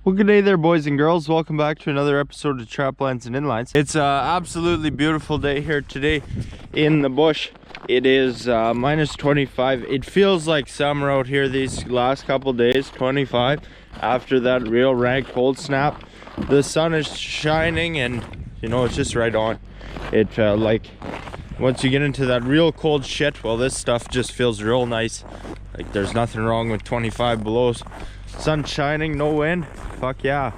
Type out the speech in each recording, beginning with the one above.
Well, good day there, boys and girls. Welcome back to another episode of Traplines and Inlines. It's an absolutely beautiful day here today in the bush. It is minus 25. It feels like summer out here these last couple days. 25 after that real rank cold snap. The sun is shining and you know it's just right on. It like once you get into that real cold shit, well, this stuff just feels real nice. Like there's nothing wrong with 25 below. Sun shining, no wind. Fuck yeah.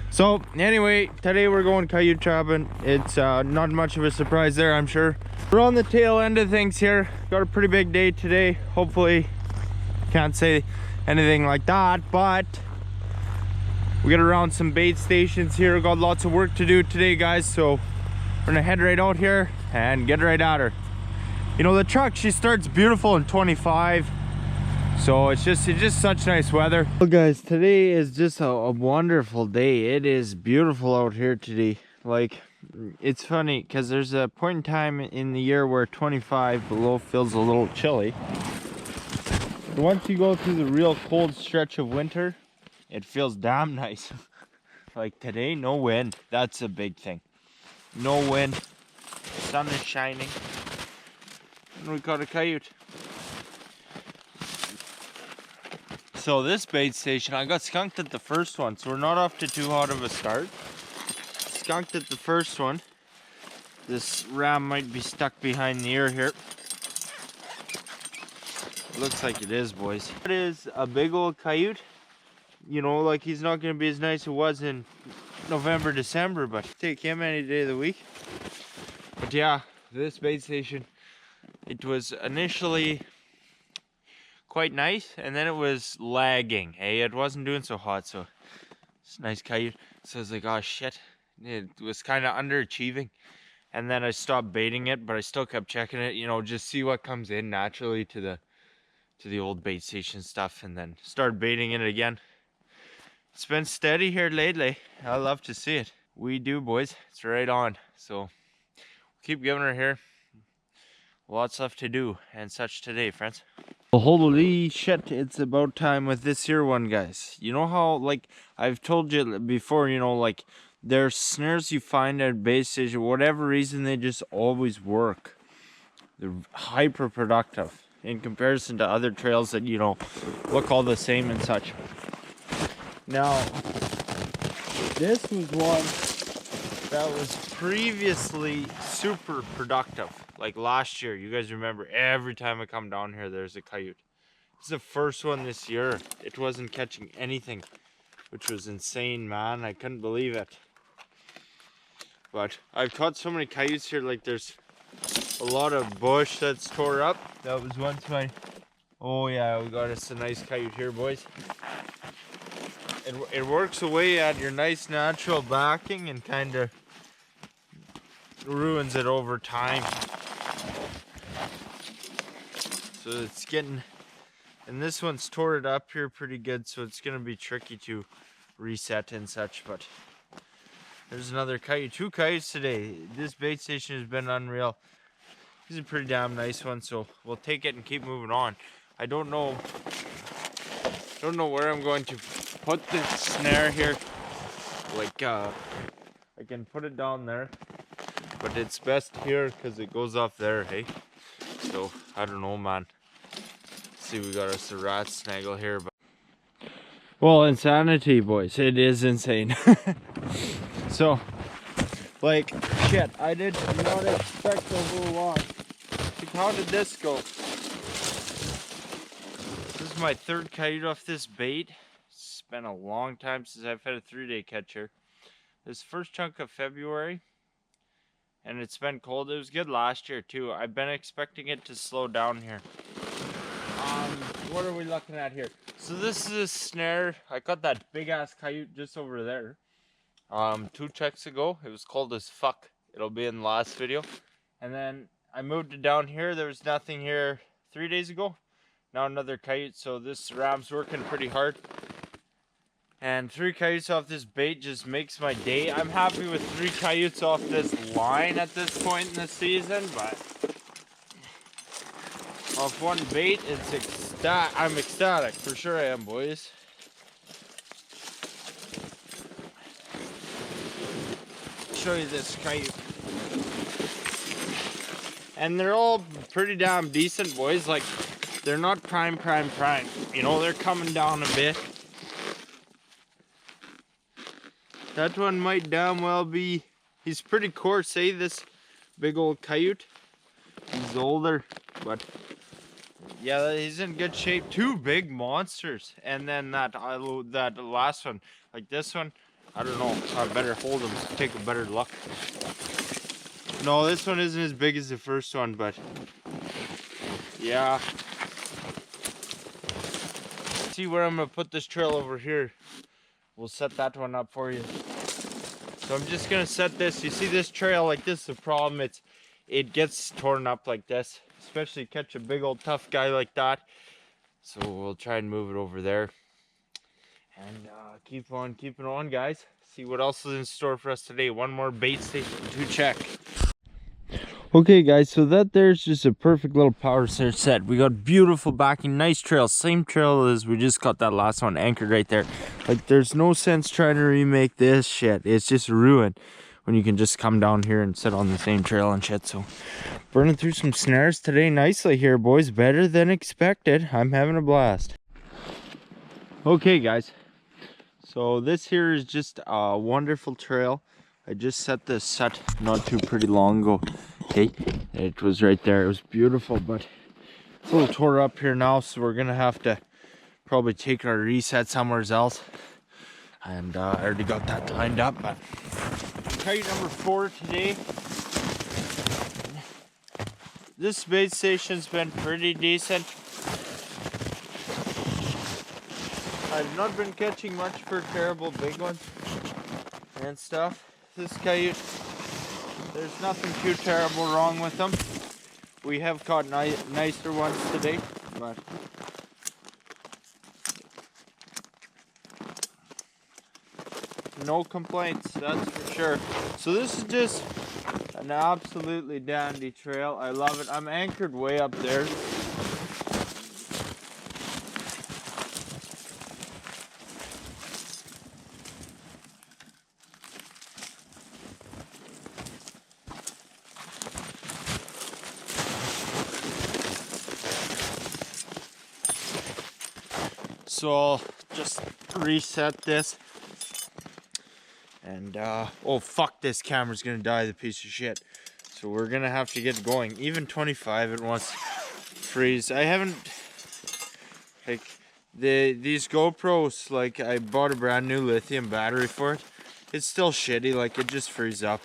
So anyway, today we're going coyote trapping. It's not much of a surprise there, I'm sure. We're on the tail end of things here. Got a pretty big day today. Hopefully can't say anything like that, but we got around some bait stations here. Got lots of work to do today, guys, so we're gonna head right out here and get right at her. You know, the truck, she starts beautiful in 25. So it's just such nice weather. Well, guys, today is just a wonderful day. It is beautiful out here today. Like, it's funny because there's a point in time in the year where 25 below feels a little chilly. But once you go through the real cold stretch of winter, it feels damn nice. Like today, no wind. That's a big thing. No wind. The sun is shining. And we caught a coyote. So this bait station, I got skunked at the first one, so we're not off to too hot of a start. Skunked at the first one. This ram might be stuck behind the ear here. Looks like it is, boys. It is a big old coyote. You know, like he's not going to be as nice as it was in November, December, but take him any day of the week. But yeah, this bait station, it was initially quite nice, and then it was lagging. Hey, it wasn't doing so hot, so it's a nice coyote. So I was like, oh shit, it was kind of underachieving, and then I stopped baiting it, but I still kept checking it, you know, just see what comes in naturally to the old bait station stuff, and then start baiting it again. It's been steady here lately. I love to see it. We do, boys. It's right on. So we'll keep giving her here. Lots left to do and such today, friends. Holy shit, it's about time with this here one, guys. You know how, like, I've told you before, you know, like, there's snares you find at bait station, whatever reason, they just always work. They're hyper productive in comparison to other trails that, you know, look all the same and such. Now, this was one that was previously super productive. Like last year, you guys remember, every time I come down here, there's a coyote. This is the first one this year. It wasn't catching anything, which was insane, man. I couldn't believe it. But I've caught so many coyotes here, like there's a lot of bush that's tore up. That was once my... Oh yeah, we got us a nice coyote here, boys. It works away at your nice natural backing and kind of ruins it over time. So it's getting, and this one's tore it up here pretty good, so it's gonna be tricky to reset and such. But there's another coyote, 2 coyotes today. This bait station has been unreal. This is a pretty damn nice one, so we'll take it and keep moving on. I don't know where I'm going to put the snare here. Like I can put it down there, but it's best here because it goes off there, hey. So I don't know, man. Let's see, we got us a rat snaggle here, but well, insanity, boys. It is insane. So, like, shit, I did not expect a whole lot. Like, how did this go? This is my 3rd coyote off this bait. It's been a long time since I've had a 3-day catcher. This first chunk of February, and it's been cold. It was good last year too. I've been expecting it to slow down here. What are we looking at here? So this is a snare. I got that big ass coyote just over there 2 checks ago. It was cold as fuck. It'll be in the last video. And then I moved it down here. There was nothing here 3 days ago. Now another coyote. So this ram's working pretty hard. And 3 coyotes off this bait just makes my day. I'm happy with 3 coyotes off this line at this point in the season, but off one bait, I'm ecstatic. For sure I am, boys. show you this coyote. And they're all pretty damn decent, boys. Like, they're not prime. You know, they're coming down a bit. That one might damn well be, he's pretty coarse, eh, this big old coyote. He's older, but yeah, he's in good shape. Two big monsters. And then that last one, like this one, I don't know, I better hold him to take a better look. No, this one isn't as big as the first one, but yeah. Let's see where I'm gonna put this trail over here. We'll set that one up for you. So I'm just gonna set this. You see this trail, like this is the problem. It gets torn up like this, especially catch a big old tough guy like that. So we'll try and move it over there. And keep on keeping on, guys. See what else is in store for us today. One more bait station to check. Okay guys, so that there's just a perfect little power snare set. We got beautiful backing, nice trail, same trail as we just got that last one anchored right there. Like, there's no sense trying to remake this shit. It's just ruined when you can just come down here and sit on the same trail and shit. So burning through some snares today nicely here, boys. Better than expected. I'm having a blast. Okay guys, so this here is just a wonderful trail. I just set this set not too pretty long ago. Okay, it was right there. It was beautiful, but it's a little tore up here now, so we're gonna have to probably take our reset somewhere else. And I already got that lined up. But coyote number 4 today. This bait station's been pretty decent. I've not been catching much for terrible big ones and stuff. This coyote, there's nothing too terrible wrong with them. We have caught nicer ones today, but no complaints, that's for sure. So this is just an absolutely dandy trail. I love it. I'm anchored way up there. So I'll just reset this. And oh fuck, this camera's gonna die, the piece of shit. So we're gonna have to get going. Even 25 it wants to freeze. I haven't, like, these GoPros, like, I bought a brand new lithium battery for it. It's still shitty, like, it just freezes up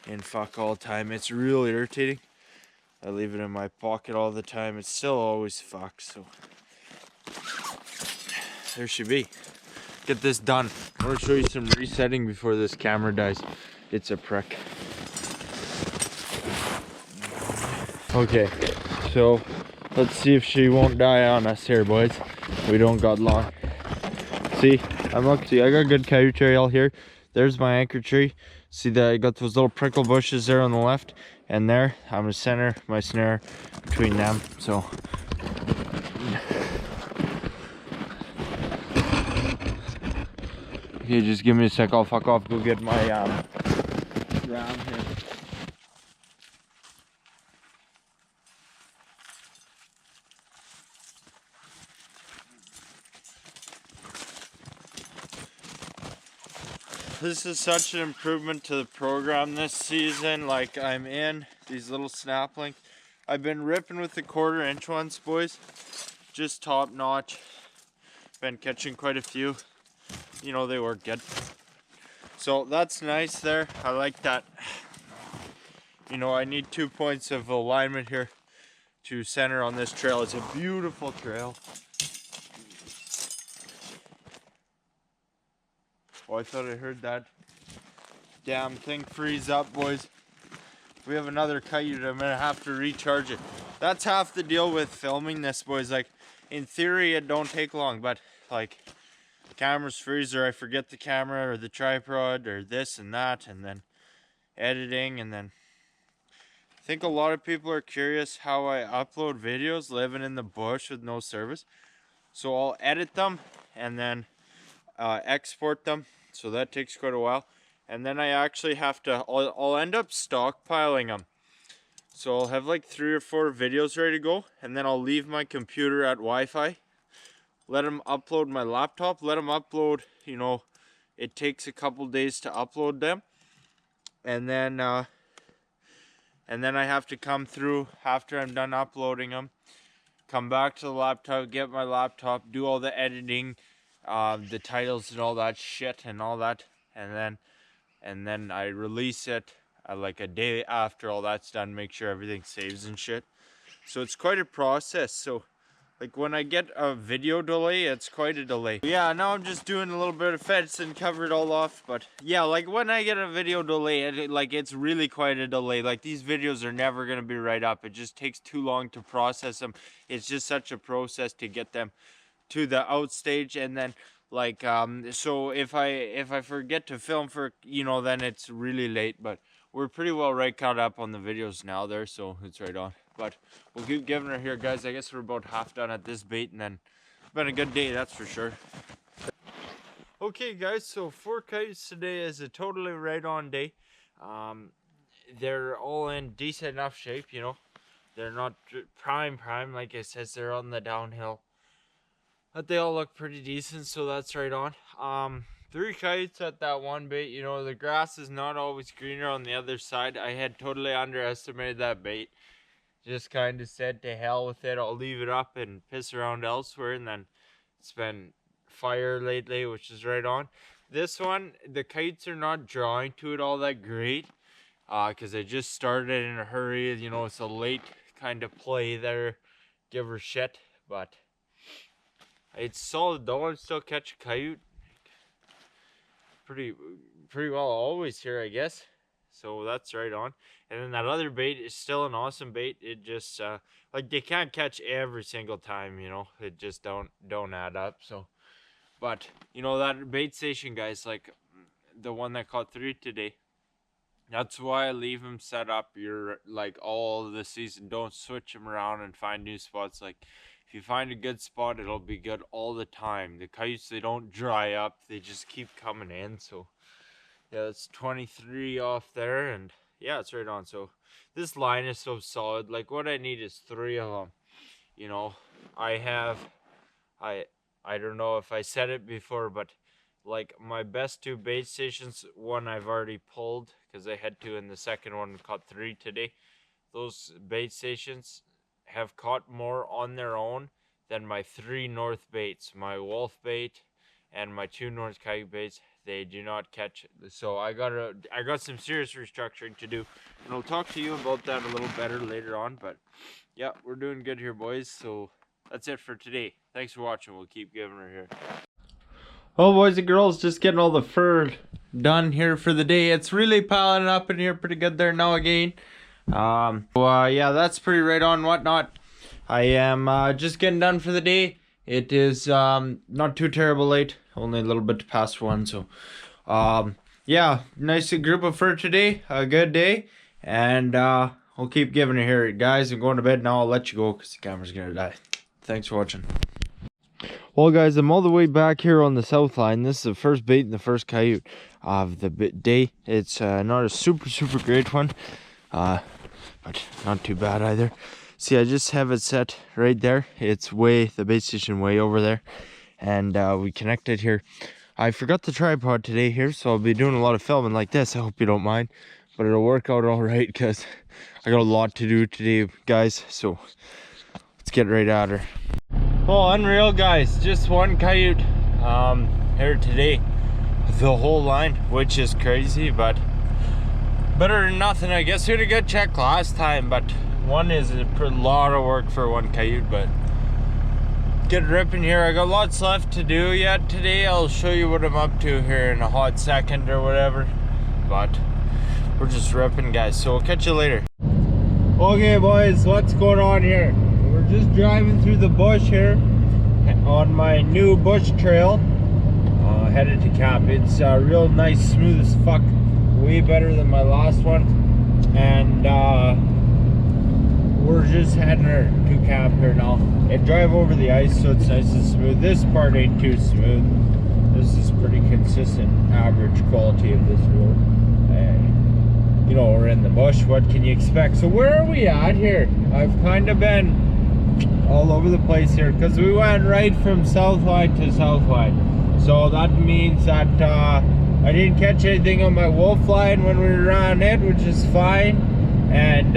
and fuck all the time. It's real irritating. I leave it in my pocket all the time. It's still always fucked, so there should be. Get this done. I want to show you some resetting before this camera dies. It's a prick. Okay, so let's see if she won't die on us here, boys. We don't got long. See, I'm lucky. See, I got good coyote trail here. There's my anchor tree. See that I got those little prickle bushes there on the left, and there I'm gonna center my snare between them. So okay, just give me a sec. I'll fuck off. Go get my ram here. This is such an improvement to the program this season. Like, I'm in these little snap length. I've been ripping with the 1/4 inch ones, boys. Just top notch. Been catching quite a few. You know, they work good. So that's nice there. I like that. You know, I need 2 points of alignment here to center on this trail. It's a beautiful trail. Oh, I thought I heard that damn thing freeze up, boys. We have another coyote. I'm gonna have to recharge it. That's half the deal with filming this, boys. Like, in theory, it don't take long, but like, the camera's freeze, or I forget the camera or the tripod or this and that, and then editing, and then I think a lot of people are curious how I upload videos living in the bush with no service. So I'll edit them and then export them. So that takes quite a while. and then I actually have to, I'll end up stockpiling them. So I'll have like 3 or 4 videos ready to go, and then I'll leave my computer at Wi-Fi, let them upload my laptop, let them upload, you know, it takes a couple days to upload them, and then I have to come through after I'm done uploading them, come back to the laptop, get my laptop, do all the editing, the titles and all that shit and all that, and then I release it like a day after all that's done, make sure everything saves and shit. So it's quite a process. So like when I get a video delay, it's quite a delay. Yeah, now I'm just doing a little bit of fence and cover it all off. But yeah, like when I get a video delay, it's really quite a delay. Like these videos are never gonna be right up. It just takes too long to process them. It's just such a process to get them to the out stage, and then like so if I forget to film for, you know, then it's really late. But we're pretty well right caught up on the videos now there, so it's right on. But we'll keep giving her here, guys. I guess we're about half done at this bait, and then it's been a good day, that's for sure. Okay guys, so 4 coyotes today is a totally right on day. They're all in decent enough shape, you know. They're not prime like it says, they're on the downhill, but they all look pretty decent, so that's right on. 3 coyotes at that one bait. You know, the grass is not always greener on the other side. I had totally underestimated that bait. Just kind of said to hell with it, I'll leave it up and piss around elsewhere, and then it's been fire lately, which is right on. This one, the kites are not drawing to it all that great, because I just started in a hurry. You know, it's a late kind of play there, give her shit, but it's solid though. I'm still catching coyote pretty well always here, I guess. So that's right on. And then that other bait is still an awesome bait. It just like they can't catch every single time, you know. It just don't add up. So, but you know, that bait station, guys, like the one that caught 3 today, that's why I leave them set up like all of the season. Don't switch them around and find new spots. Like if you find a good spot, it'll be good all the time. The coyotes, they don't dry up, they just keep coming in. So yeah, it's 23 off there, and yeah, it's right on. So this line is so solid. Like what I need is 3 of them. You know, I don't know if I said it before, but like my best 2 bait stations, one I've already pulled because I had to, in the second one caught 3 today. Those bait stations have caught more on their own than my 3 north baits, my wolf bait and my 2 north coyote baits. They do not catch. So I got some serious restructuring to do, and I'll talk to you about that a little better later on. But yeah, we're doing good here, boys. So that's it for today. Thanks for watching. We'll keep giving her here. Well, boys and girls, just getting all the fur done here for the day. It's really piling up in here pretty good there now again. Yeah, that's pretty right on whatnot. I am just getting done for the day. It is not too terrible late, only a little bit past 1. So yeah, nice group of fur today, a good day, and I'll keep giving it here, guys. I'm going to bed now. I'll let you go because the camera's gonna die. Thanks for watching. Well, guys, I'm all the way back here on the south line. This is the first bait and the first coyote of the day. It's not a super great one, but not too bad either. See, I just have it set right there. It's the bait station way over there, and we connected here. I forgot the tripod today here, so I'll be doing a lot of filming like this. I hope you don't mind, but it'll work out all right because I got a lot to do today, guys. So let's get right at her. Well, unreal, guys. Just 1 coyote here today, the whole line, which is crazy, but better than nothing, I guess. We had a good check last time, but 1 is a lot of work for 1 coyote. But get ripping here. I got lots left to do yet today. I'll show you what I'm up to here in a hot second or whatever, but we're just ripping, guys. So we'll catch you later. Okay, boys, what's going on here? We're just driving through the bush here on my new bush trail, headed to Cap. It's real nice, smooth as fuck, way better than my last one, and we're just heading to Cap here now. It drive over the ice, so it's nice and smooth. This part ain't too smooth. This is pretty consistent average quality of this road. You know, we're in the bush, what can you expect? So where are we at here? I've kind of been all over the place here because we went right from Southline to Southline. So that means that I didn't catch anything on my wolf line when we were around it, which is fine. And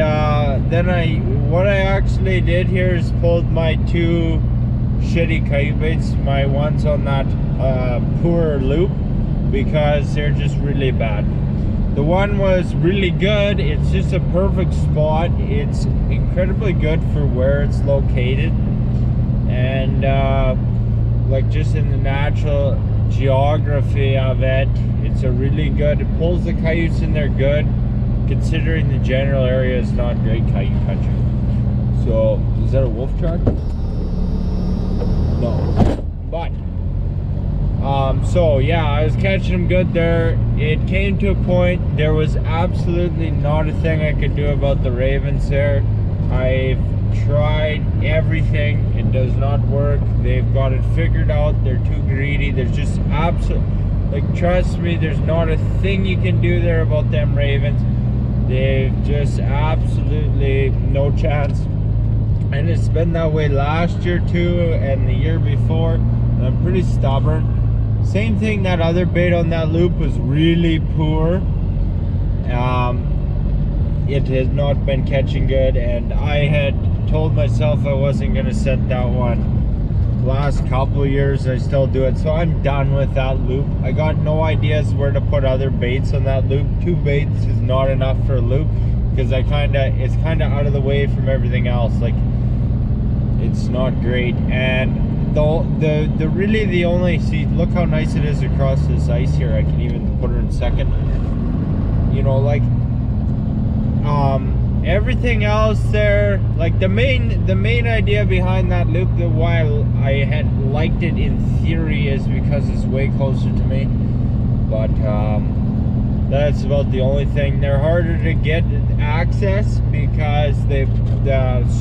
then what I actually did here is pulled my two shitty coyote baits, my ones on that poor loop, because they're just really bad. The one was really good. It's just a perfect spot. It's incredibly good for where it's located, and like just in the natural geography of it, it's a really good, it pulls the coyotes in there good, considering the general area is not great coyote country. So is that a wolf track? No, but so yeah, I was catching them good there. It came to a point, there was absolutely not a thing I could do about the ravens there. I've tried everything, it does not work. They've got it figured out, they're too greedy. There's just absolutely, like, trust me, there's not a thing you can do there about them ravens. They've just absolutely no chance. And it's been that way last year too, and the year before. And I'm pretty stubborn. Same thing, that other bait on that loop was really poor. It has not been catching good, and I had told myself I wasn't going to set that one. Last couple of years I still do it, so I'm done with that loop. I got no ideas where to put other baits on that loop. 2 baits is not enough for a loop, because it's kind of out of the way from everything else. Like, it's not great. And the really the only, see, look how nice it is across this ice here. I can even put her in second. You know, like, everything else there, like the main idea behind that loop, the why I had liked it in theory, is because it's way closer to me. But that's about the only thing. They're harder to get access because the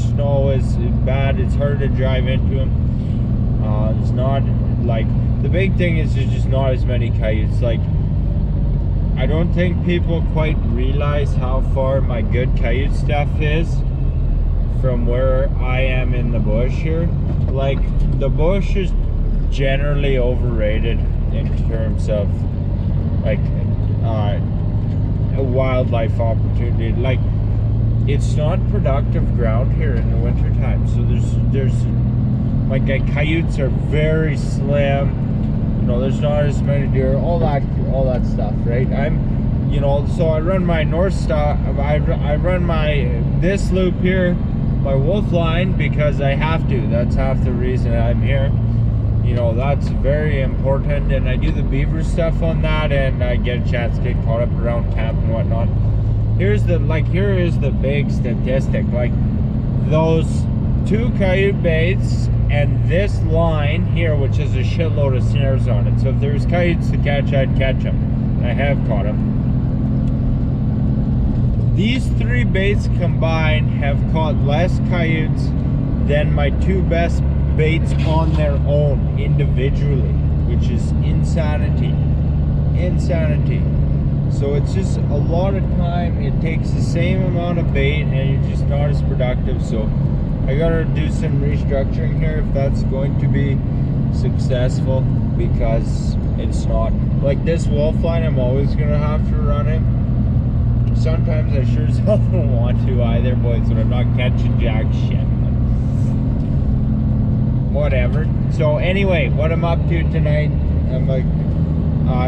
snow is bad. It's hard to drive into them. It's not, like, the big thing is there's just not as many coyotes. Like, I don't think people quite realize how far my good coyote stuff is from where I am in the bush here. Like, the bush is generally overrated in terms of, like, a wildlife opportunity. Like, it's not productive ground here in the winter time, so there's like, coyotes are very slim, you know, there's not as many deer, all that stuff, right? You know, so I run my north star, I run this loop here, my wolf line, because I have to. That's half the reason I'm here. You know, that's very important. And I do the beaver stuff on that, and I get a chance to get caught up around camp and whatnot. Here is the big statistic. Like, those 2 coyote baits and this line here, which has a shitload of snares on it. So if there's coyotes to catch, I'd catch them. And I have caught them. These 3 baits combined have caught less coyotes than my 2 best baits on their own individually, which is insanity. So it's just a lot of time. It takes the same amount of bait, and you're just not as productive. So I gotta do some restructuring here if that's going to be successful, because it's not, like, this wolf line, I'm always gonna have to run it. Sometimes I sure as hell don't want to either, boys, when I'm not catching jack shit. Whatever. So anyway, what I'm up to tonight, I'm like,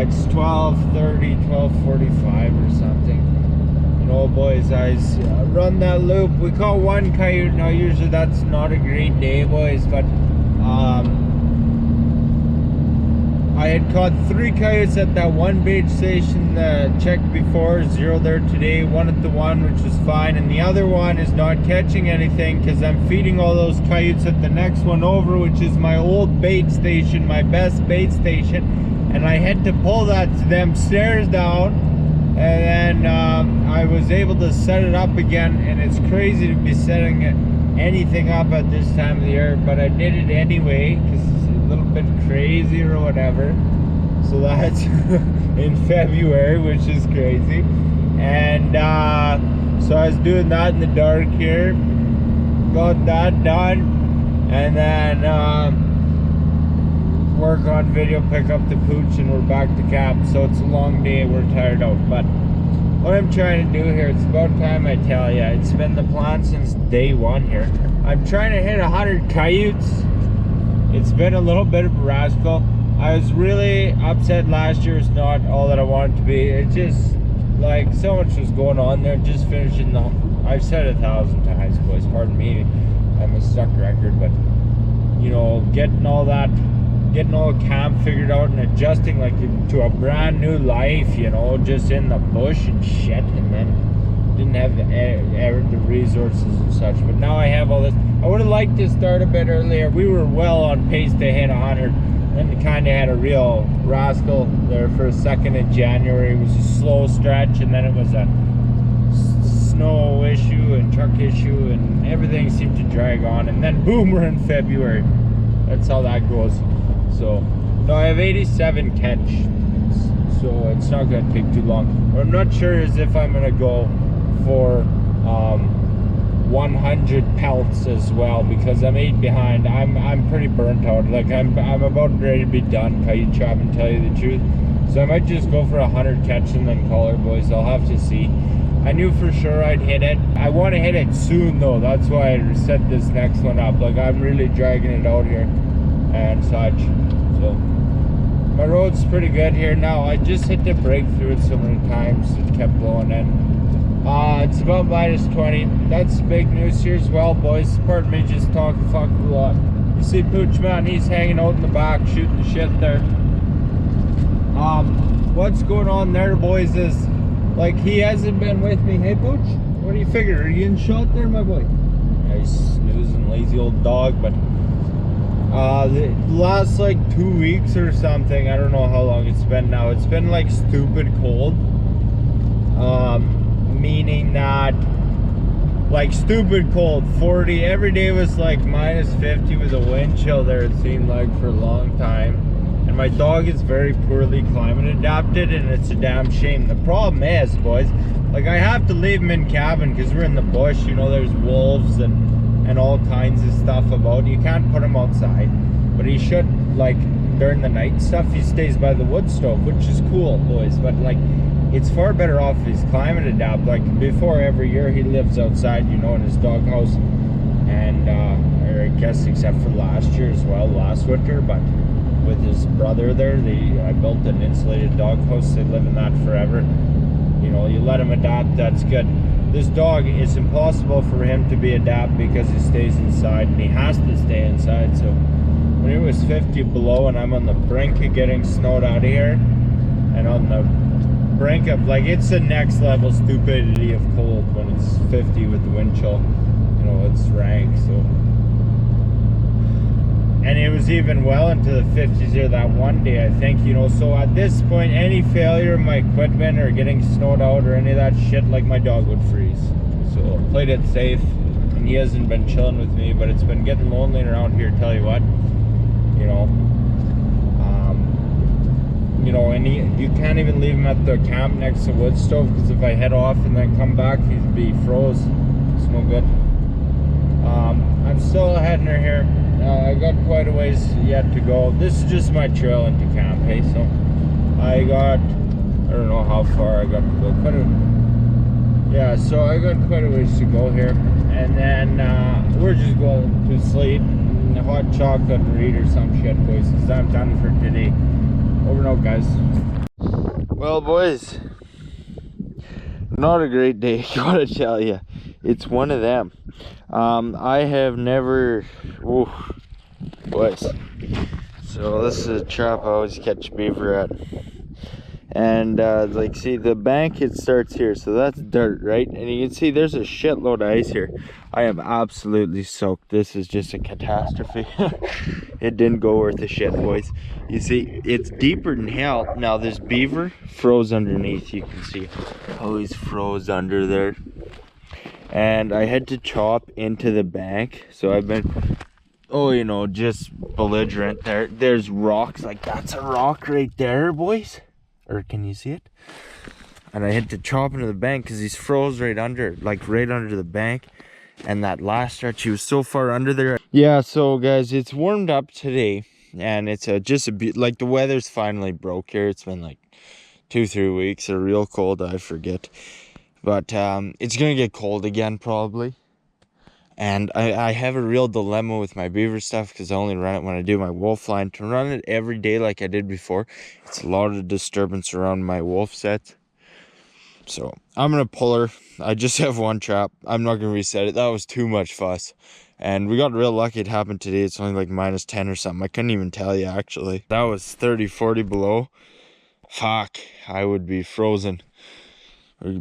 it's 12:30, 12:45 or something. You know, boys, I run that loop. We caught 1 coyote. Now, usually that's not a great day, boys, but I had caught 3 coyotes at that one bait station checked before, 0 there today, 1 at the one, which was fine, and the other one is not catching anything because I'm feeding all those coyotes at the next one over, which is my old bait station, my best bait station, and I had to pull them stairs down, and then I was able to set it up again, and it's crazy to be setting anything up at this time of the year, but I did it anyway because it's a little bit crazy or whatever. So that's in February, which is crazy. And so I was doing that in the dark here. Got that done. And then work on video, pick up the pooch, and we're back to camp. So it's a long day, we're tired out. But what I'm trying to do here, it's about time I tell you. It's been the plan since day one here. I'm trying to hit 100 coyotes. It's been a little bit of a rascal. I was really upset last year. It's not all that I wanted to be. It just, like, so much was going on there. Just finishing the, I've said it 1,000 times, boys, pardon me, I'm a stuck record, but, you know, getting all the camp figured out and adjusting, like, to a brand new life, you know, just in the bush and shit, and then didn't have the resources and such. But now I have all this. I would have liked to start a bit earlier. We were well on pace to hit 100. Then we kind of had a real rascal there for a second in January. It was a slow stretch, and then it was a snow issue and truck issue, and everything seemed to drag on. And then boom, we're in February. That's how that goes. So, no, I have 87 catch, so it's not going to take too long. What I'm not sure is if I'm going to go for 100 pelts as well, because I'm 8 behind. I'm pretty burnt out. Like, I'm about ready to be done coyote chopping, tell you the truth. So I might just go for 100 catch and then call her, boys. I'll have to see. I knew for sure I'd hit it. I want to hit it soon though. That's why I set this next one up. Like, I'm really dragging it out here and such. So my road's pretty good here now. I just hit the brake through it so many times, it kept blowing in. It's about -20. That's big news here as well, boys. Pardon me just talking fuck a lot. You see Pooch Man, he's hanging out in the back shooting the shit there. What's going on there, boys, is like, he hasn't been with me. Hey Pooch, what do you figure? Are you in shot there, my boy? Yeah, he's snoozing, lazy old dog. But the last like 2 weeks or something, I don't know how long it's been now, it's been like stupid cold. Meaning that, like, stupid cold, 40, every day was like -50 with a wind chill there, it seemed like, for a long time. And my dog is very poorly climate adapted, and it's a damn shame. The problem is, boys, like, I have to leave him in cabin because we're in the bush, you know, there's wolves and all kinds of stuff about. You can't put him outside, but he should, like, during the night stuff, he stays by the wood stove, which is cool, boys. But like, it's far better off if he's climate adapt. Like, before, every year he lives outside, you know, in his doghouse, and or I guess except for last year as well, last winter. But with his brother there, I built an insulated doghouse. They live in that forever. You know, you let him adapt, that's good. This dog, it's impossible for him to be adapt because he stays inside, and he has to stay inside. So when it was 50 below and I'm on the brink of getting snowed out of here, and on the brink of, like, it's the next level stupidity of cold when it's 50 with the wind chill, you know, it's rank. So, and it was even well into the 50s here that one day, I think, you know. So at this point, any failure of my equipment or getting snowed out or any of that shit, like, my dog would freeze. So I played it safe, and he hasn't been chilling with me, but it's been getting lonely around here, tell you what, you know. You know, and you can't even leave him at the camp next to wood stove, because if I head off and then come back, he'd be froze. It's no good. I'm still heading her here. I got quite a ways yet to go. This is just my trail into camp, hey. So I don't know how far I got to go. Yeah, so I got quite a ways to go here, and then we're just going to sleep, hot chocolate and read or some shit, boys, because I'm done for today. Over and out, guys. Well, boys, not a great day, gotta tell you. It's one of them. I have never, boys. So this is a trap I always catch beaver at. And like, see the bank, it starts here, so that's dirt, right? And you can see there's a shitload of ice here. I am absolutely soaked. This is just a catastrophe. It didn't go worth a shit, boys. You see, it's deeper than hell. Now this beaver froze underneath. You can see how he's froze under there. And I had to chop into the bank, so I've been oh, you know, just belligerent. There's rocks. Like, that's a rock right there, boys. Or can you see it? And I had to chop into the bank because he's froze right under, like right under the bank. And that last stretch, he was so far under there. Yeah, so guys, it's warmed up today. And it's just a bit, like the weather's finally broke here. It's been like 2-3 weeks, or real cold, I forget. But it's gonna get cold again probably. And I have a real dilemma with my beaver stuff because I only run it when I do my wolf line. To run it every day like I did before, it's a lot of disturbance around my wolf sets. So I'm gonna pull her. I just have one trap. I'm not gonna reset it. That was too much fuss. And we got real lucky it happened today. It's only like -10 or something. I couldn't even tell you actually. That was 30-40 below. Fuck, I would be frozen.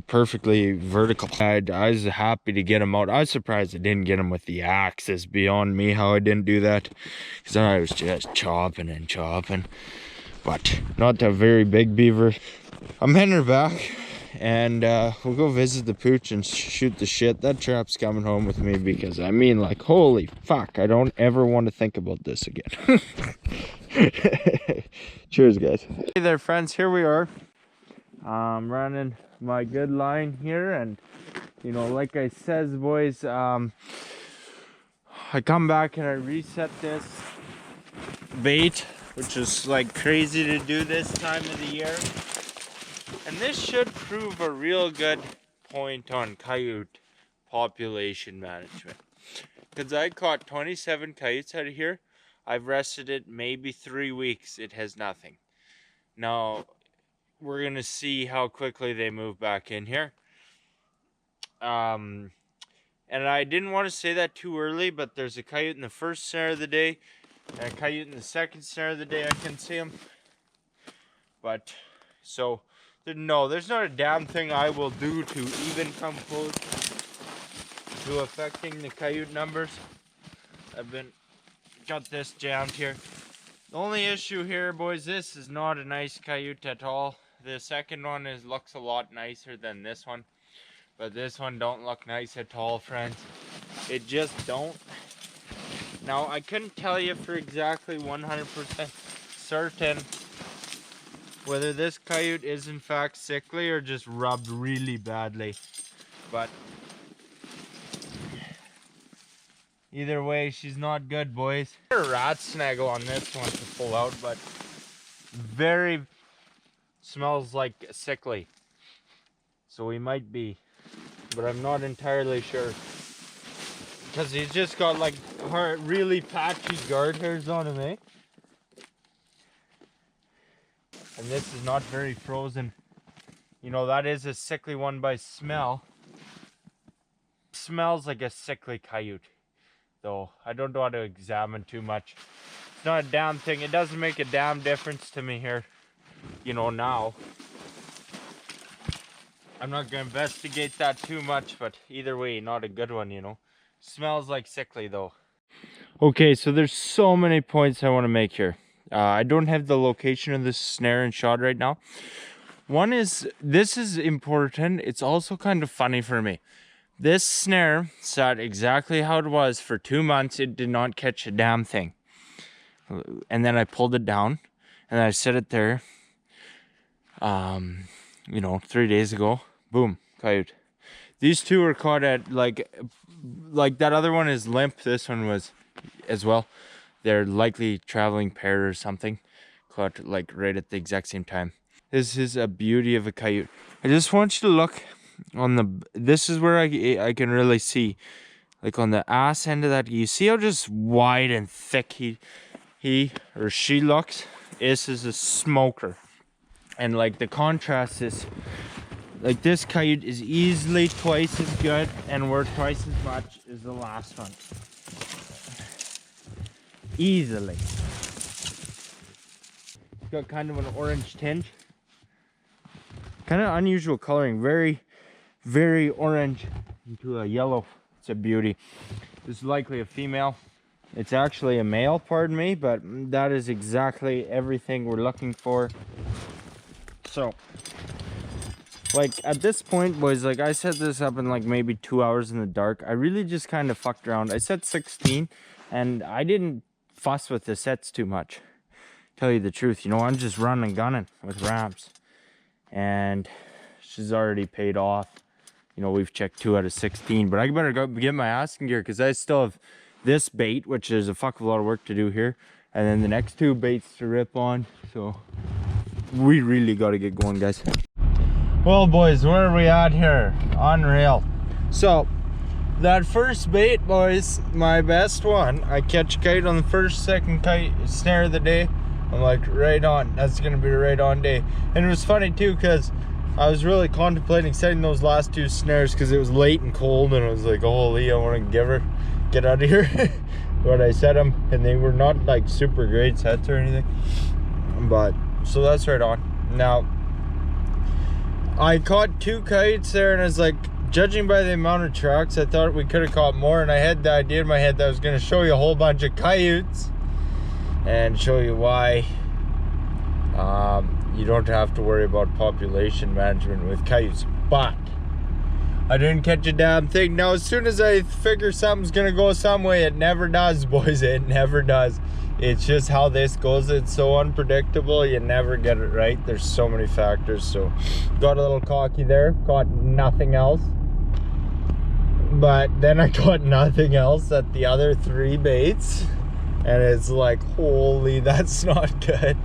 Perfectly vertical. I was happy to get him out. I was surprised I didn't get him with the axe. It's beyond me how I didn't do that, because I was just chopping and chopping. But not a very big beaver. I'm heading her back, and we'll go visit the pooch and shoot the shit. That trap's coming home with me, because I mean, like, holy fuck, I don't ever want to think about this again. Cheers, guys. Hey there, friends. Here we are. Running my good line here, and you know, like I says, boys, I come back and I reset this bait, which is like crazy to do this time of the year, and this should prove a real good point on coyote population management, because I caught 27 coyotes out of here. I've rested it maybe 3 weeks. It has nothing. Now we're gonna see how quickly they move back in here. And I didn't want to say that too early, but there's a coyote in the first snare of the day and a coyote in the second snare of the day. I can see him. But so no, there's not a damn thing I will do to even come close to affecting the coyote numbers. I've got this jammed here. The only issue here, boys, this is not a nice coyote at all. The second one looks a lot nicer than this one, but this one don't look nice at all, friends. It just don't. Now, I couldn't tell you for exactly 100% certain whether this coyote is in fact sickly or just rubbed really badly, but either way, she's not good, boys. A rat snaggle on this one to pull out, but very smells like sickly, so we might be, but I'm not entirely sure, because he's just got like really patchy guard hairs on him, eh? And this is not very frozen. You know, that is a sickly one by smell. Smells like a sickly coyote, though I don't want to examine too much. It's not a damn thing. It doesn't make a damn difference to me here, you know. Now I'm not gonna investigate that too much, but either way, not a good one, you know. Smells like sickly though. Okay, so there's so many points I want to make here. I don't have the location of this snare and shot right now. One is, this is important. It's also kind of funny for me. This snare sat exactly how it was for 2 months. It did not catch a damn thing. And then I pulled it down and I set it there. You know, 3 days ago, boom, coyote. These two were caught at like that other one is limp. This one was as well. They're likely traveling pair or something. Caught like right at the exact same time. This is a beauty of a coyote. I just want you to look on the, this is where I can really see, like on the ass end of that, you see how just wide and thick he or she looks? This is a smoker. And like the contrast is, like this coyote is easily twice as good and worth twice as much as the last one. Easily. It's got kind of an orange tinge. Kind of unusual coloring. Very, very orange into a yellow. It's a beauty. This is likely a female. It's actually a male, pardon me, but that is exactly everything we're looking for. So, like at this point, boys, like I set this up in like maybe 2 hours in the dark. I really just kind of fucked around. I set 16. And I didn't fuss with the sets too much, tell you the truth. You know, I'm just running and gunning with ramps, and she's already paid off. You know, we've checked 2 out of 16, but I better go get my asking gear because I still have this bait, which is a fuck of a lot of work to do here, and then the next 2 baits to rip on. So we really got to get going, guys. Well, boys, where are we at here? Unreal. So that first bait, boys, my best one. I catch a kite on the first, second kite snare of the day. I'm like, right on. That's gonna be a right on day. And it was funny too, because I was really contemplating setting those last 2 snares because it was late and cold, and I was like, holy, I want to get out of here. But I set them, and they were not like super great sets or anything. But so that's right on. Now I caught 2 kites there, and I was like, judging by the amount of tracks, I thought we could have caught more, and I had the idea in my head that I was going to show you a whole bunch of coyotes and show you why you don't have to worry about population management with coyotes. But I didn't catch a damn thing. Now, as soon as I figure something's going to go some way, it never does, boys. It never does. It's just how this goes. It's so unpredictable. You never get it right. There's so many factors. So got a little cocky there. Caught nothing else. But then I caught nothing else at the other 3 baits. And it's like, holy, that's not good.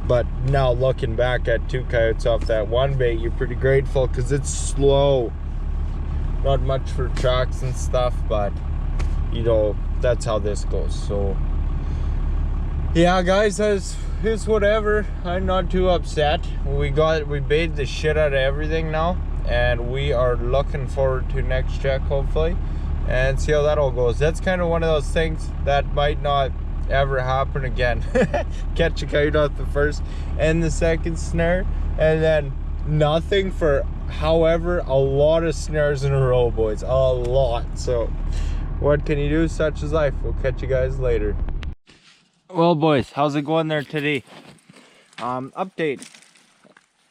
But now looking back at 2 coyotes off that 1 bait, you're pretty grateful because it's slow. Not much for tracks and stuff, but you know, that's how this goes. So yeah, guys, it's whatever. I'm not too upset. We baited the shit out of everything now, and we are looking forward to next check, hopefully, and see how that all goes. That's kind of one of those things that might not ever happen again. Catch a coyote off the first and the second snare, and then nothing for however a lot of snares in a row, boys. A lot. So what can you do? Such is life. We'll catch you guys later. Well, boys, how's it going there today? Update.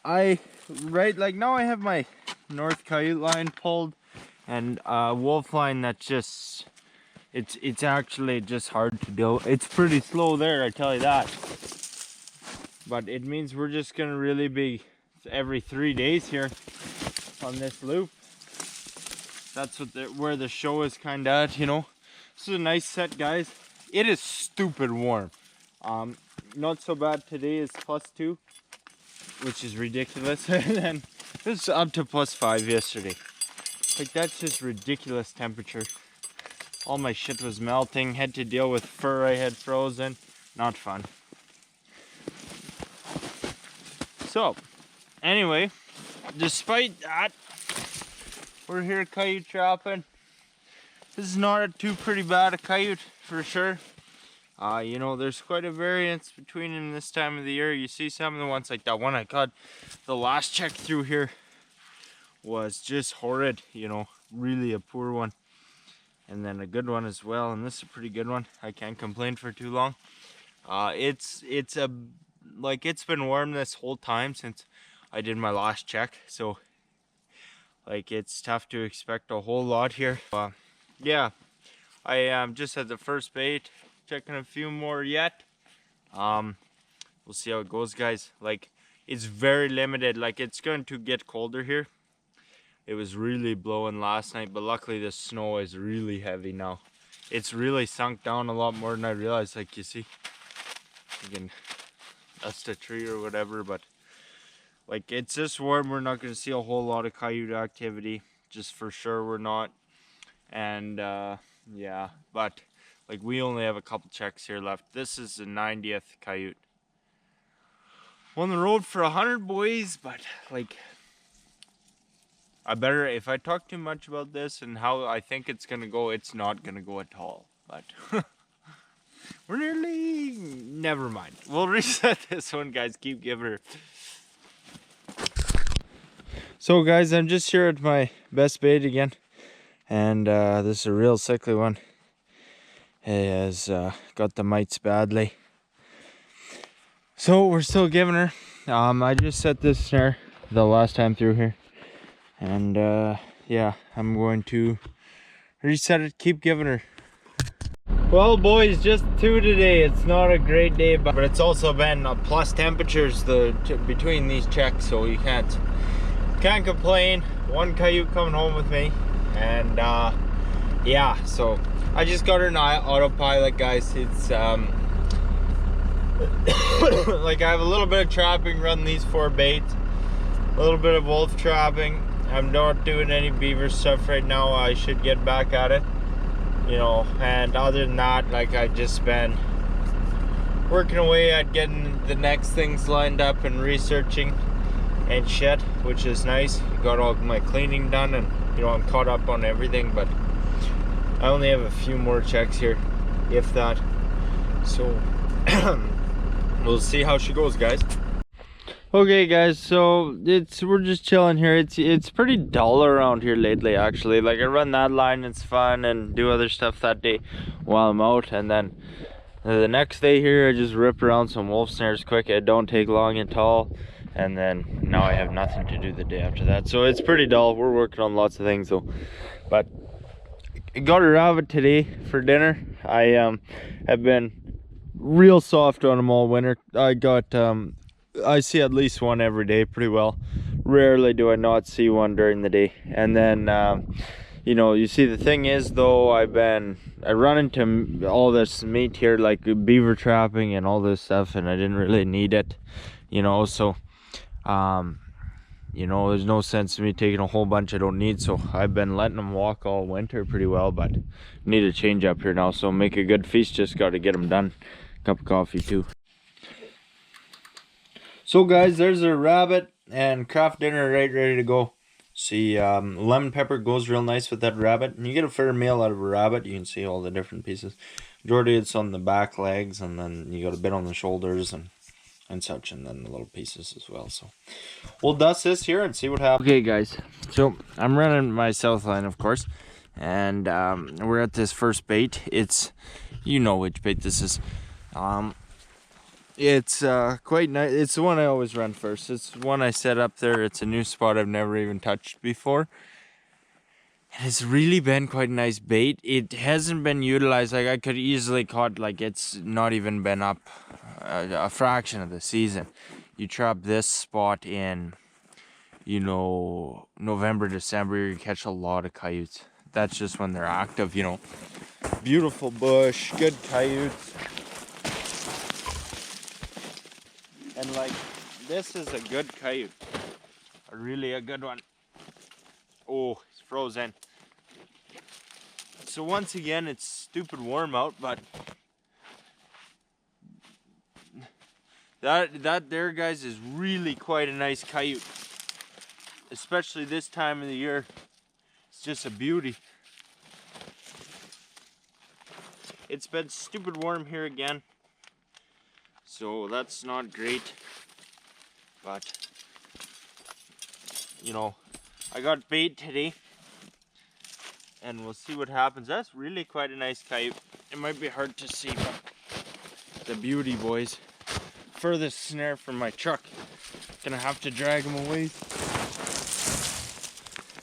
Like now I have my North Coyote line pulled, and wolf line that's just it's actually just hard to do. It's pretty slow there, I tell you that. But it means we're just gonna really be every 3 days here on this loop. That's where the show is kind of at, you know. This is a nice set, guys. It is stupid warm. Not so bad today is +2, which is ridiculous. And then it's up to +5 yesterday. Like, that's just ridiculous temperature. All my shit was melting. Had to deal with fur I had frozen. Not fun. So anyway, despite that, we're here coyote trapping. This is not too pretty bad a coyote for sure. You know, there's quite a variance between them this time of the year. You see some of the ones like that one I caught the last check through here was just horrid, you know, really a poor one. And then a good one as well, and this is a pretty good one. I can't complain for too long. It's been warm this whole time since I did my last check, so like it's tough to expect a whole lot here. Yeah, I just had the first bait, checking a few more yet. We'll see how it goes, guys. Like, it's very limited. Like, it's going to get colder here. It was really blowing last night, but luckily the snow is really heavy now. It's really sunk down a lot more than I realized. Like, you see, you can dust a tree or whatever, but like, it's just warm. We're not going to see a whole lot of coyote activity, just for sure we're not. And yeah, but like, we only have a couple checks here left. This is the 90th coyote on the road for 100, boys. But like, if I talk too much about this and how I think it's gonna go, it's not gonna go at all. But we're nearly, never mind. We'll reset this one, guys. Keep giving her. So guys, I'm just here at my best bait again, and this is a real sickly one. He has got the mites badly, so we're still giving her. I just set this snare the last time through here, and yeah, I'm going to reset it, keep giving her. Well, boys, just 2 today. It's not a great day, but it's also been plus temperatures between these checks, so you can't complain. One coyote coming home with me, and yeah, so I just got her an autopilot, guys. It's like I have a little bit of trapping, running these 4 baits, a little bit of wolf trapping. I'm not doing any beaver stuff right now. I should get back at it, you know. And other than that, like, I've just been working away at getting the next things lined up and researching and shit, which is nice. Got all my cleaning done, and you know, I'm caught up on everything, but I only have a few more checks here, if that. So we'll see how she goes, guys. Okay, guys, so we're just chilling here. It's pretty dull around here lately, actually. Like, I run that line, it's fun, and do other stuff that day while I'm out, and then the next day here I just rip around some wolf snares quick. It don't take long at all, and then now I have nothing to do the day after that. So it's pretty dull. We're working on lots of things though. But I got a rabbit today for dinner. I have been real soft on them all winter. I see at least one every day pretty well. Rarely do I not see one during the day. And then you know, you see, the thing is though, I run into all this meat here, like beaver trapping and all this stuff, and I didn't really need it, you know. So you know, there's no sense in me taking a whole bunch I don't need. So I've been letting them walk all winter pretty well, but need a change up here now. So make a good feast, just got to get them done. Cup of coffee too. So guys, there's a rabbit and craft dinner right ready to go. See, lemon pepper goes real nice with that rabbit, and you get a fair meal out of a rabbit. You can see all the different pieces. Majority it's on the back legs, and then you got a bit on the shoulders and such, and then the little pieces as well. So we'll dust this here and see what happens. Okay, guys, so I'm running my south line, of course, and we're at this first bait. It's, you know which bait this is. It's quite nice. It's the one I always run first. It's one I set up there. It's a new spot I've never even touched before. And it's really been quite a nice bait. It hasn't been utilized. Like, I could easily caught, like, it's not even been up a fraction of the season. You trap this spot in, you know, November, December, you catch a lot of coyotes. That's just when they're active, you know. Beautiful bush, good coyotes. And like, this is a good coyote, really a good one. Oh, it's frozen. So once again, it's stupid warm out, but that there, guys, is really quite a nice coyote. Especially this time of the year, it's just a beauty. It's been stupid warm here again, so that's not great, but you know, I got bait today and we'll see what happens. That's really quite a nice coyote. It might be hard to see, but the beauty, boys. Furthest snare from my truck, gonna have to drag him away.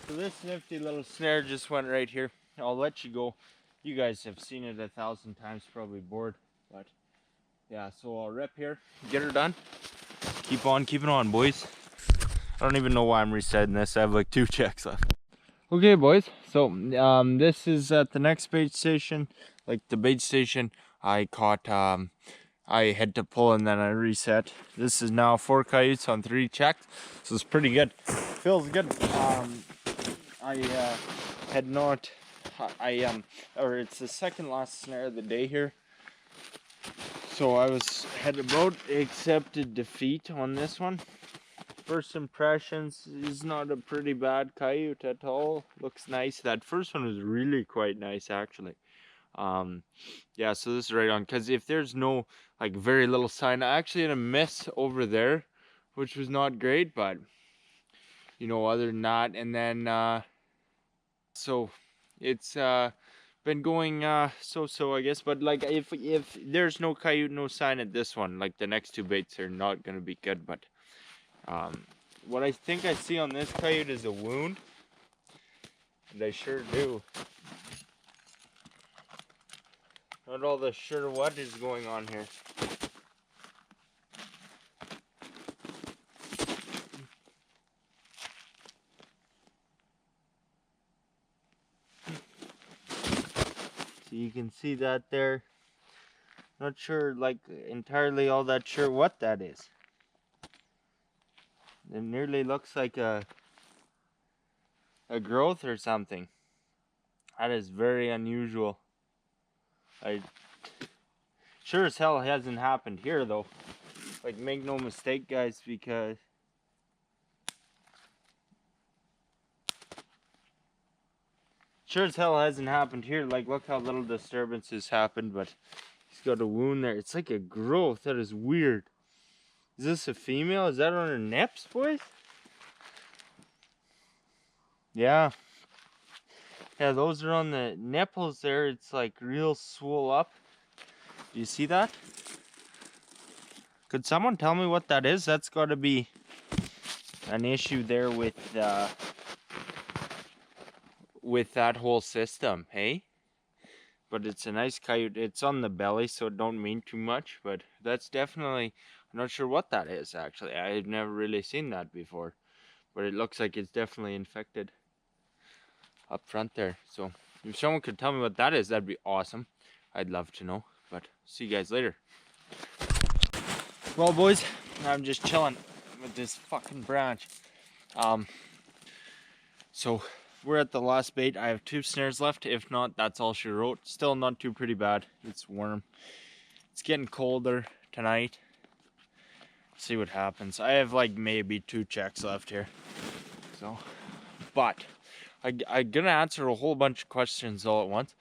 So this nifty little snare just went right here. I'll let you go. You guys have seen it 1,000 times, probably bored, but yeah, so I'll rip here, get her done. Keep on keeping on, boys. I don't even know why I'm resetting this. I have like 2 checks left. Okay, boys, so this is at the next bait station. Like, the bait station I caught, I had to pull and then I reset. This is now 4 coyotes on 3 checks, so it's pretty good. Feels good. I had not, or it's the second last snare of the day here. So I had about accepted defeat on this one. First impressions is not a pretty bad coyote at all. Looks nice. That first one was really quite nice, actually. Yeah, so this is right on, because if there's no, like, very little sign, I actually had a miss over there, which was not great, but you know, other than that, and then so it's been going so I guess. But like, if there's no coyote, no sign at this one, like, the next 2 baits are not gonna be good. But what I think I see on this coyote is a wound, and I sure do. I what all the sure what is going on here. So you can see that there. Not sure, like, entirely all that sure what that is. It nearly looks like a growth or something. That is very unusual. I sure as hell hasn't happened here though. Like, make no mistake, guys, because sure as hell hasn't happened here. Like, look how little disturbances happened, but he's got a wound there. It's like a growth. That is weird. Is this a female? Is that on her nips, boys? Yeah. Yeah, those are on the nipples there. It's like real swole up. Do you see that? Could someone tell me what that is? That's got to be an issue there with that whole system, hey? But it's a nice coyote. It's on the belly, so it don't mean too much. But that's definitely, I'm not sure what that is, actually. I've never really seen that before. But it looks like it's definitely infected up front there. So if someone could tell me what that is, that'd be awesome. I'd love to know. But see you guys later. Well, boys, I'm just chilling with this fucking branch. So we're at the last bait. I have 2 snares left. If not, that's all she wrote. Still not too pretty bad. It's warm. It's getting colder tonight. See what happens. I have like maybe 2 checks left here. So, but I'm gonna answer a whole bunch of questions all at once.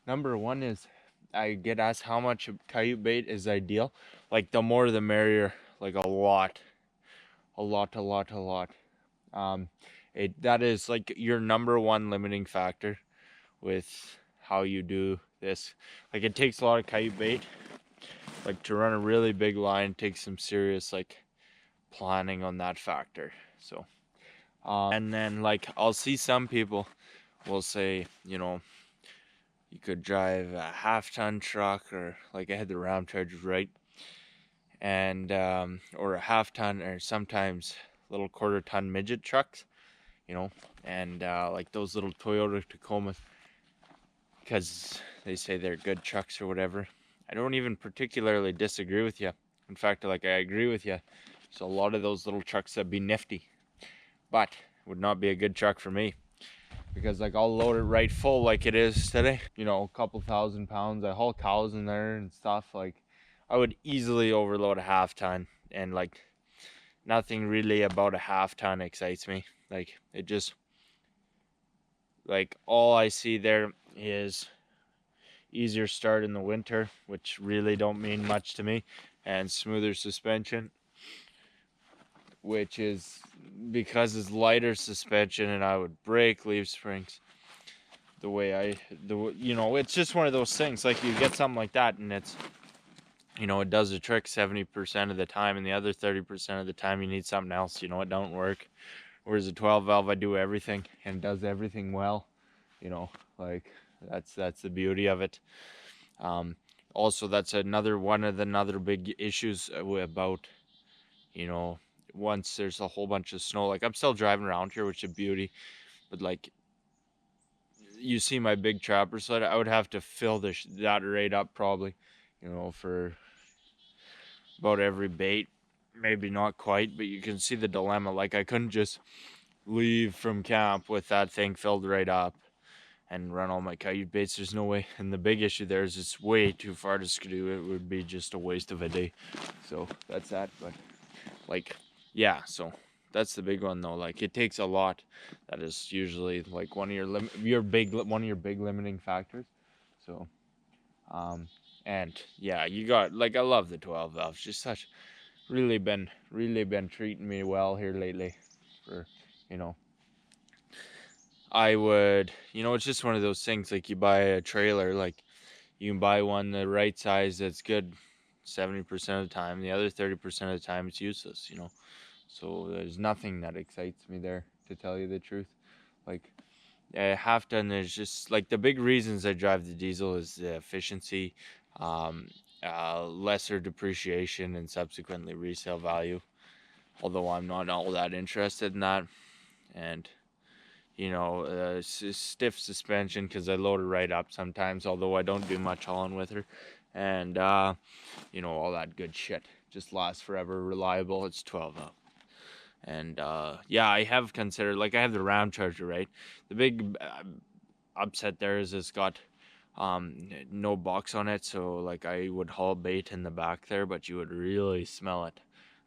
Number one is I get asked how much coyote bait is ideal. Like, the more the merrier. Like, a lot. That is like your number one limiting factor with how you do this. Like, it takes a lot of coyote bait. Like, to run a really big line takes some serious like planning on that factor. So and then, like, I'll see some people will say, you know, you could drive a half-ton truck, or like I had the Ram Chargers, right? And or a half-ton, or sometimes little quarter-ton midget trucks, you know, and like those little Toyota Tacomas, because they say they're good trucks or whatever. I don't even particularly disagree with you. In fact, like, I agree with you. So a lot of those little trucks that'd be nifty, but would not be a good truck for me, because like I'll load it right full like it is today. You know, a couple 1,000 pounds. I haul cows in there and stuff. Like, I would easily overload a half-ton, and like nothing really about a half-ton excites me. Like, it just, like, all I see there is easier start in the winter, which really don't mean much to me, and smoother suspension, which is because it's lighter suspension, and I would break leaf springs the way you know, it's just one of those things. Like, you get something like that, and it's, you know, it does the trick 70% of the time, and the other 30% of the time you need something else, you know, it don't work. Whereas a 12 valve, I do everything, and it does everything well, you know. Like, that's the beauty of it. Also, that's another one of the other big issues about, you know, once there's a whole bunch of snow. Like, I'm still driving around here, which is a beauty, but like, you see my big trapper sled, I would have to fill that right up probably, you know, for about every bait. Maybe not quite, but you can see the dilemma. Like, I couldn't just leave from camp with that thing filled right up and run all my coyote baits. There's no way. And the big issue there is it's way too far to skidoo. It would be just a waste of a day. So that's that. But like, yeah, so that's the big one though. Like, it takes a lot. That is usually like one of your big limiting factors. So and yeah, you got, like, I love the 12 valves. Just such really been treating me well here lately. For, you know, I would, you know, it's just one of those things. Like, you buy a trailer, like, you can buy one the right size that's good 70% of the time. The other 30% of the time it's useless, you know. So there's nothing that excites me there, to tell you the truth. Like, half ton is just like, the big reasons I drive the diesel is the efficiency lesser depreciation and subsequently resale value, although I'm not all that interested in that. And you know, stiff suspension because I load her right up sometimes, although I don't do much hauling with her. And you know, all that good shit just lasts forever, reliable. It's 12 up. And yeah, I have considered, like, I have the Ram Charger, right? The big upset there is it's got no box on it, so like I would haul bait in the back there, but you would really smell it.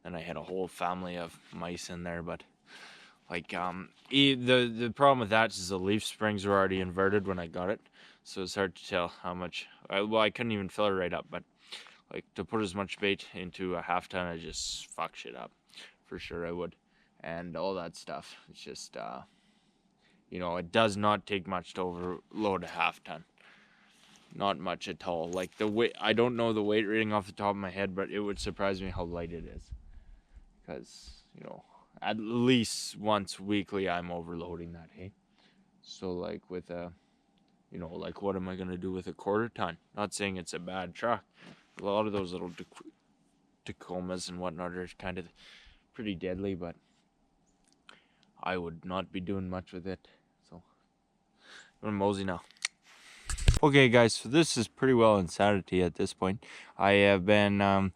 And I had a whole family of mice in there, but like the problem with that is the leaf springs were already inverted when I got it, so it's hard to tell how much. Well, I couldn't even fill it right up, but like to put as much bait into a half ton, I just fuck shit up for sure. I would, and all that stuff. It's just you know, it does not take much to overload a half ton. Not much at all. Like the weight, I don't know the weight rating off the top of my head, but it would surprise me how light it is. Because, you know, at least once weekly I'm overloading that, hey? So like with a, you know, like what am I going to do with a quarter ton? Not saying it's a bad truck. A lot of those little Tacomas and whatnot are kind of pretty deadly, but I would not be doing much with it. So I'm gonna mosey now. Okay guys, so this is pretty well insanity at this point. I have been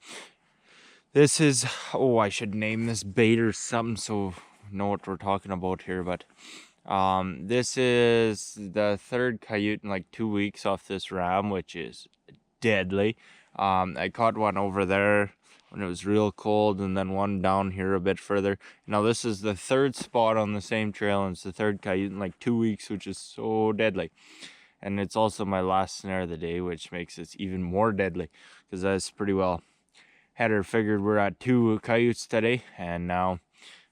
this is, oh, I should name this bait or something so know what we're talking about here, but this is the third coyote in like 2 weeks off this ram, which is deadly. I caught one over there when it was real cold, and then one down here a bit further. Now this is the third spot on the same trail, and it's the third coyote in like 2 weeks, which is so deadly. And it's also my last snare of the day, which makes it even more deadly, because that's pretty well had her figured. We're at 2 coyotes today, and now,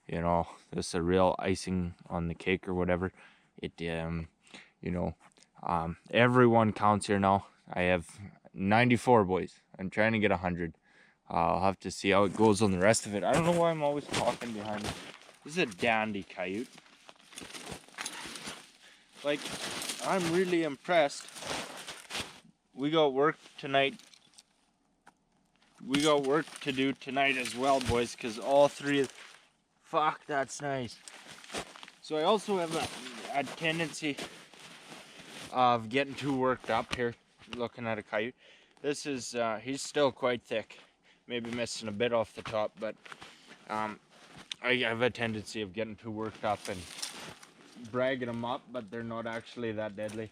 you know, this is a real icing on the cake or whatever. It you know, everyone counts here now. I have 94 boys. I'm trying to get 100. I'll have to see how it goes on the rest of it. I don't know why I'm always talking behind me. This is a dandy coyote. Like, I'm really impressed. We got work tonight. We got work to do tonight as well, boys, because all three, fuck, that's nice. So I also have a tendency of getting too worked up here, looking at a coyote. This is, he's still quite thick. Maybe missing a bit off the top, but I have a tendency of getting too worked up and bragging them up, but they're not actually that deadly.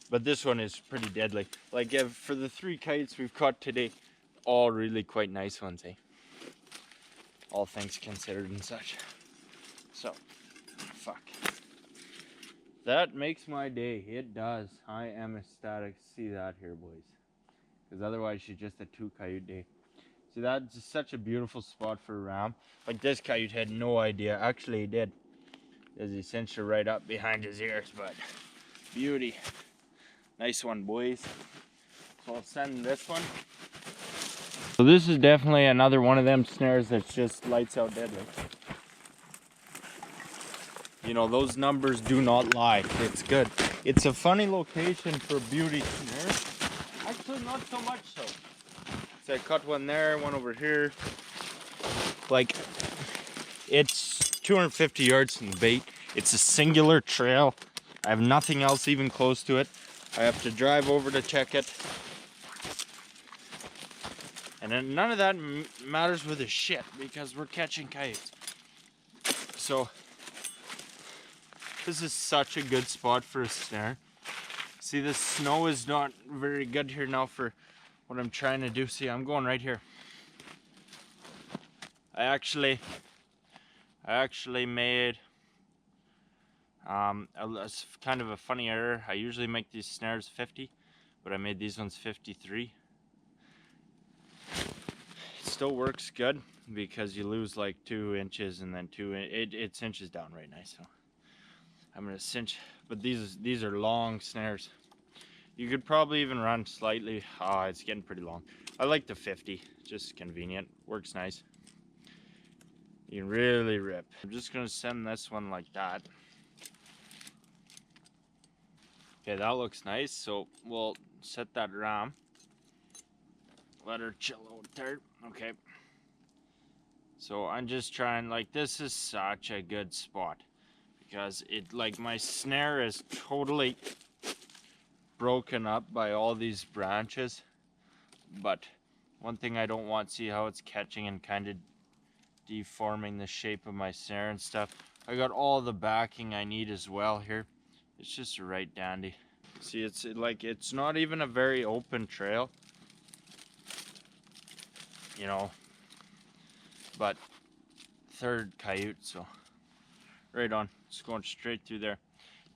But this one is pretty deadly. Like, for the 3 kites we've caught today, all really quite nice ones, eh? All things considered and such. So, fuck. That makes my day. It does. I am ecstatic to see that here, boys. Because otherwise, she's just a 2 coyote day. See, that's just such a beautiful spot for a ram. Like, this coyote had no idea. Actually, he did. As he cinched her right up behind his ears, but beauty. Nice one, boys. So I'll send this one. So this is definitely another one of them snares that's just lights out deadly. You know, those numbers do not lie. It's good. It's a funny location for beauty snare. Actually, not so much so. So I cut one there, one over here. Like, it's 250 yards from the bait. It's a singular trail. I have nothing else even close to it. I have to drive over to check it. And then none of that matters with a shit because we're catching coyotes. So, this is such a good spot for a snare. See, the snow is not very good here now for what I'm trying to do. See, I'm going right here. I actually made kind of a funny error. I usually make these snares 50, but I made these ones 53. It still works good because you lose like 2 inches and then it cinches down right nice. So I'm gonna cinch, but these are long snares. You could probably even run slightly. Oh, it's getting pretty long. I like the 50, just convenient, works nice. You can really rip. I'm just gonna send this one like that. Okay, that looks nice. So we'll set that ram. Let her chill out there. Okay. So I'm just trying, like, this is such a good spot because it, like, my snare is totally broken up by all these branches. But one thing I don't want, see how it's catching and kind of deforming the shape of my snare and stuff. I got all the backing I need as well here. It's just right dandy. See, it's like, it's not even a very open trail, you know, but third coyote, so right on. It's going straight through there.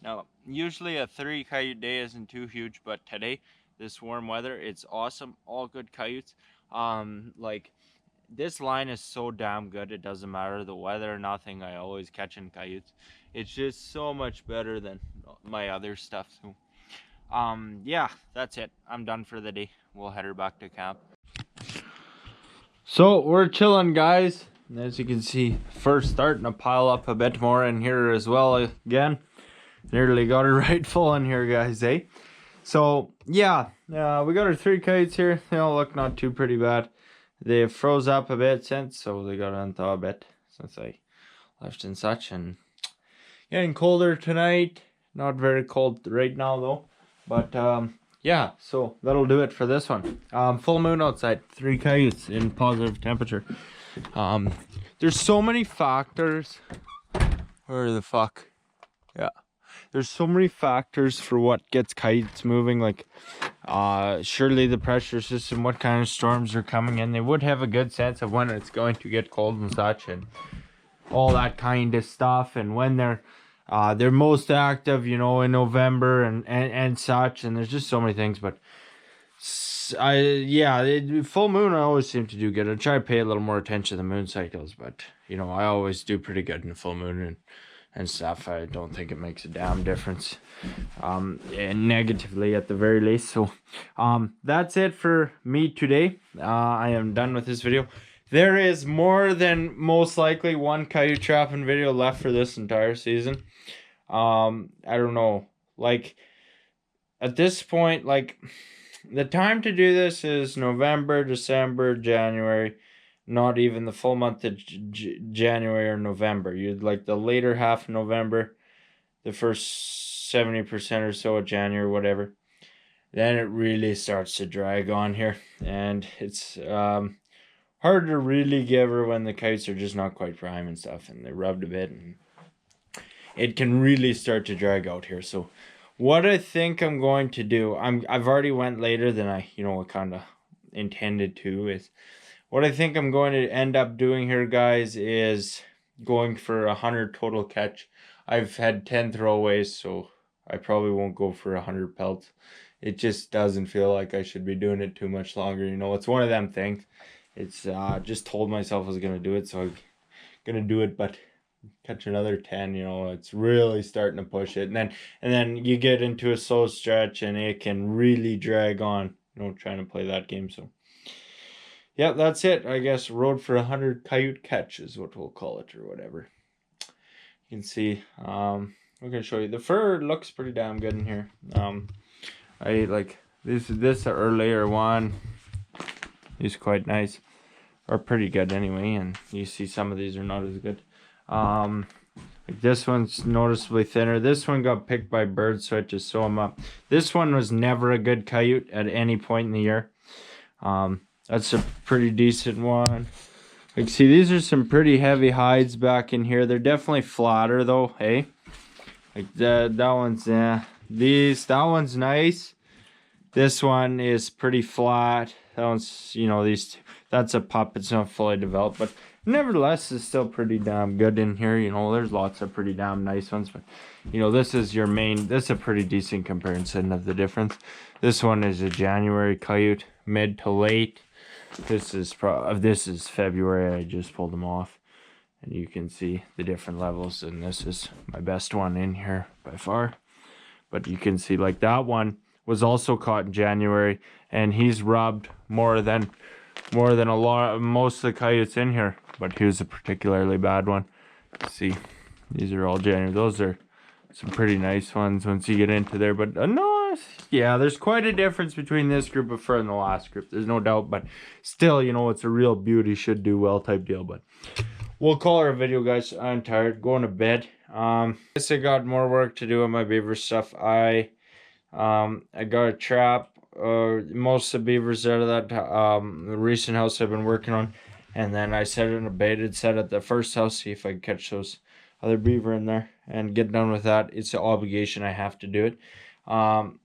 Now, usually a 3 coyote day isn't too huge, but today, this warm weather, it's awesome. All good coyotes. Like, this line is so damn good, it doesn't matter the weather or nothing. I always catching coyotes. It's just so much better than my other stuff. So yeah, that's it. I'm done for the day. We'll head her back to camp. So we're chilling, guys, and as you can see, first starting to pile up a bit more in here as well. Again, nearly got her right full in here, guys, eh? So yeah, we got our 3 kites here. They all look not too pretty bad. They froze up a bit since, so they got to unthaw a bit since I left and such. And getting colder tonight. Not very cold right now though. But yeah, so that'll do it for this one. Full moon outside, 3 coyotes in positive temperature. There's so many factors. Where the fuck? Yeah. There's so many factors for what gets kites moving, like surely the pressure system, what kind of storms are coming in. They would have a good sense of when it's going to get cold and such, and all that kind of stuff, and when they're most active, you know, in November and such. And there's just so many things. But full moon I always seem to do good. I try to pay a little more attention to the moon cycles, but you know, I always do pretty good in the full moon and stuff. I don't think it makes a damn difference, and negatively at the very least. So that's it for me today. I am done with this video. There is more than most likely 1 coyote trapping video left for this entire season. I don't know, like at this point, like the time to do this is November, December, January. Not even the full month of January or November. You'd like the later half of November, the first 70% or so of January, whatever. Then it really starts to drag on here, and it's hard to really give her when the kites are just not quite prime and stuff, and they rubbed a bit, and it can really start to drag out here. So what I think I'm going to do, I've already went later than I kind of intended to. Is what I think I'm going to end up doing here, guys, is going for 100 total catch. I've had 10 throwaways, so I probably won't go for 100 pelts. It just doesn't feel like I should be doing it too much longer. You know, it's one of them things. It's just told myself I was going to do it, so I'm going to do it, but catch another 10, you know, it's really starting to push it. And then you get into a slow stretch, and it can really drag on, you know, trying to play that game. So yeah, that's it. I guess road for 100 coyote catch is what we'll call it, or whatever. You can see, I'm gonna show you the fur. Looks pretty damn good in here. I like this earlier one. He's quite nice, or pretty good anyway. And you see some of these are not as good. Like this one's noticeably thinner. This one got picked by birds, so I just sew them up. This one was never a good coyote at any point in the year. That's a pretty decent one. Like, see, these are some pretty heavy hides back in here. They're definitely flatter though, hey? Like that one's that one's nice. This one is pretty flat. That one's, you know, that's a pup. It's not fully developed, but nevertheless, it's still pretty damn good in here. You know, there's lots of pretty damn nice ones, but you know, this is a pretty decent comparison of the difference. This one is a January coyote, mid to late. This is February. I just pulled them off, and you can see the different levels. And this is my best one in here by far. But you can see, like, that one was also caught in January, and he's rubbed more than most of the coyotes in here. But here's a particularly bad one. See, these are all January. Those are some pretty nice ones once you get into there. But no, yeah, there's quite a difference between this group of fur and the last group. There's no doubt, but still, you know, it's a real beauty, should do well type deal. But we'll call it a video, guys. I'm tired, going to bed. I guess I got more work to do on my beaver stuff. I got a trap most of the beavers out of that the recent house I've been working on, and then I set it in a baited set at the first house, see if I can catch those other beaver in there and get done with that. It's an obligation, I have to do it. And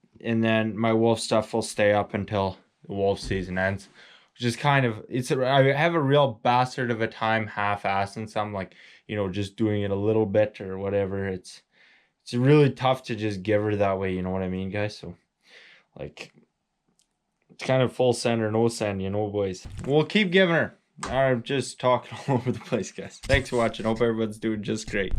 then my wolf stuff will stay up until the wolf season ends, which is kind of, I have a real bastard of a time half-assing some, like, you know, just doing it a little bit or whatever. It's really tough to just give her that way, you know what I mean, guys? So, like, it's kind of full send or no send, you know, boys. We'll keep giving her. I'm just talking all over the place, guys. Thanks for watching. Hope everyone's doing just great.